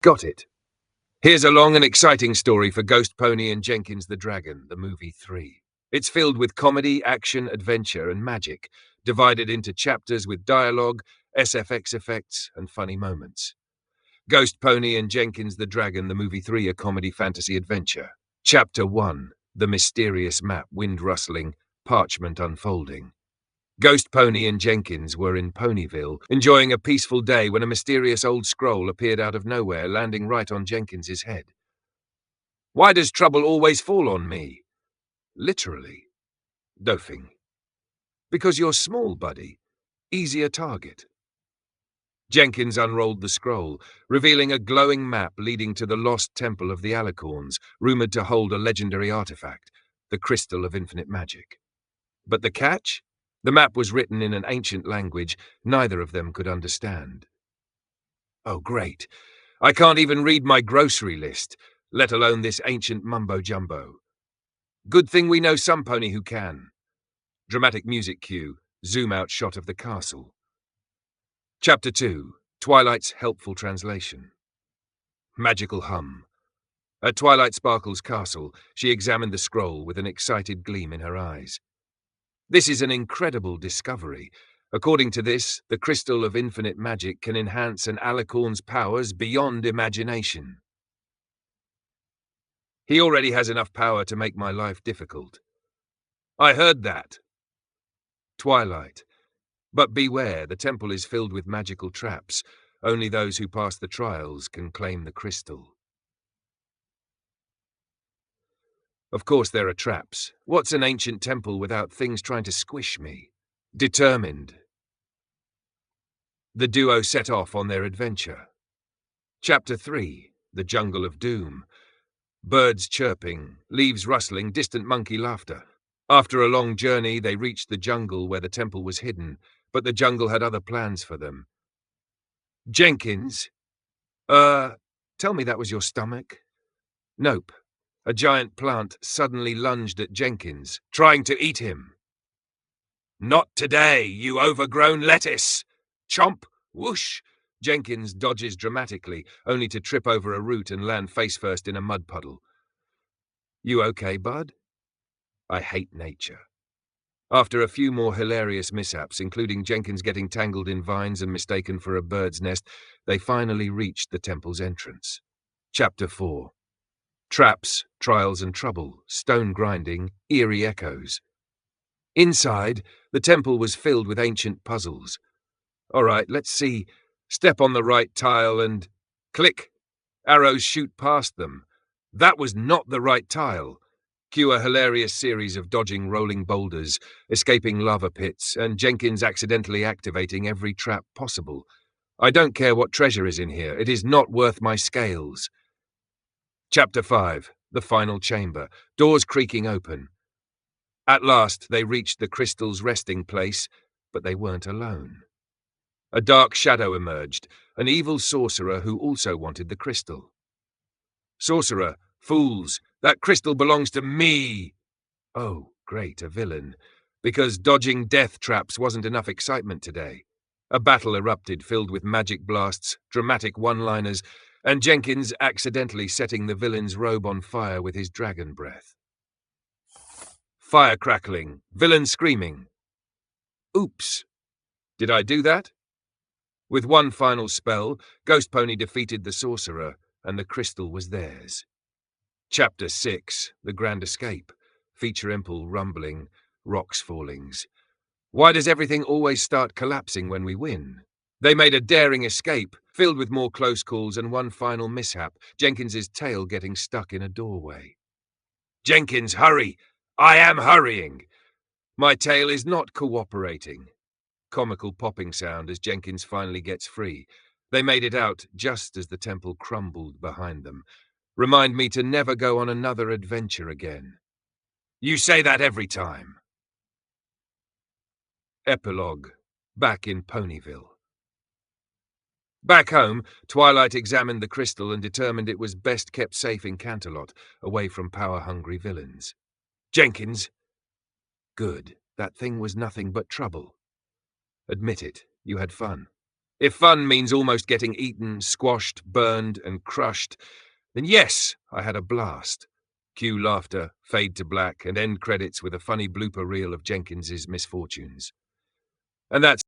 Got it. Here's a long and exciting story for GhostPony and Jenkins the Dragon, the movie 3. It's filled with comedy, action, adventure, and magic, divided into chapters with dialogue, SFX effects, and funny moments. GhostPony and Jenkins the Dragon, the movie 3, a comedy fantasy adventure. Chapter 1, The Mysterious Map, Wind Rustling, Parchment Unfolding. GhostPony and Jenkins were in Ponyville, enjoying a peaceful day when a mysterious old scroll appeared out of nowhere, landing right on Jenkins's head. Why does trouble always fall on me? Literally. Doffing. Because you're small, buddy. Easier target. Jenkins unrolled the scroll, revealing a glowing map leading to the lost temple of the Alicorns, rumored to hold a legendary artifact, the Crystal of Infinite Magic. But the catch? The map was written in an ancient language neither of them could understand. Oh, great. I can't even read my grocery list, let alone this ancient mumbo-jumbo. Good thing we know some pony who can. Dramatic music cue, zoom-out shot of the castle. Chapter 2, Twilight's Helpful Translation. Magical hum. At Twilight Sparkle's castle, she examined the scroll with an excited gleam in her eyes. This is an incredible discovery. According to this, the Crystal of Infinite Magic can enhance an Alicorn's powers beyond imagination. He already has enough power to make my life difficult. I heard that. Twilight. But beware, the temple is filled with magical traps. Only those who pass the trials can claim the crystal. Of course there are traps. What's an ancient temple without things trying to squish me? Determined. The duo set off on their adventure. Chapter 3, The Jungle of Doom. Birds chirping, leaves rustling, distant monkey laughter. After a long journey, they reached the jungle where the temple was hidden, but the jungle had other plans for them. Jenkins? Tell me that was your stomach? Nope. A giant plant suddenly lunged at Jenkins, trying to eat him. Not today, you overgrown lettuce! Chomp! Whoosh! Jenkins dodges dramatically, only to trip over a root and land face-first in a mud puddle. You okay, bud? I hate nature. After a few more hilarious mishaps, including Jenkins getting tangled in vines and mistaken for a bird's nest, they finally reached the temple's entrance. Chapter 4. Traps, trials and trouble, stone grinding, eerie echoes. Inside, the temple was filled with ancient puzzles. All right, let's see. Step on the right tile and... click! Arrows shoot past them. That was not the right tile. Cue a hilarious series of dodging rolling boulders, escaping lava pits, and Jenkins accidentally activating every trap possible. I don't care what treasure is in here, it is not worth my scales. Chapter 5, The Final Chamber, doors creaking open. At last they reached the crystal's resting place, but they weren't alone. A dark shadow emerged, an evil sorcerer who also wanted the crystal. Sorcerer, fools, that crystal belongs to me! Oh, great, a villain. Because dodging death traps wasn't enough excitement today. A battle erupted filled with magic blasts, dramatic one-liners, and Jenkins accidentally setting the villain's robe on fire with his dragon breath. Fire crackling, villain screaming. Oops. Did I do that? With one final spell, GhostPony defeated the sorcerer, and the crystal was theirs. Chapter 6, The Grand Escape. Feature impel rumbling, rocks fallings. Why does everything always start collapsing when we win? They made a daring escape, filled with more close calls and one final mishap, Jenkins's tail getting stuck in a doorway. Jenkins, hurry! I am hurrying! My tail is not cooperating. Comical popping sound as Jenkins finally gets free. They made it out just as the temple crumbled behind them. Remind me to never go on another adventure again. You say that every time. Epilogue. Back in Ponyville. Back home, Twilight examined the crystal and determined it was best kept safe in Canterlot, away from power-hungry villains. Jenkins. Good. That thing was nothing but trouble. Admit it, you had fun. If fun means almost getting eaten, squashed, burned, and crushed, then yes, I had a blast. Cue laughter, fade to black, and end credits with a funny blooper reel of Jenkins's misfortunes. And that's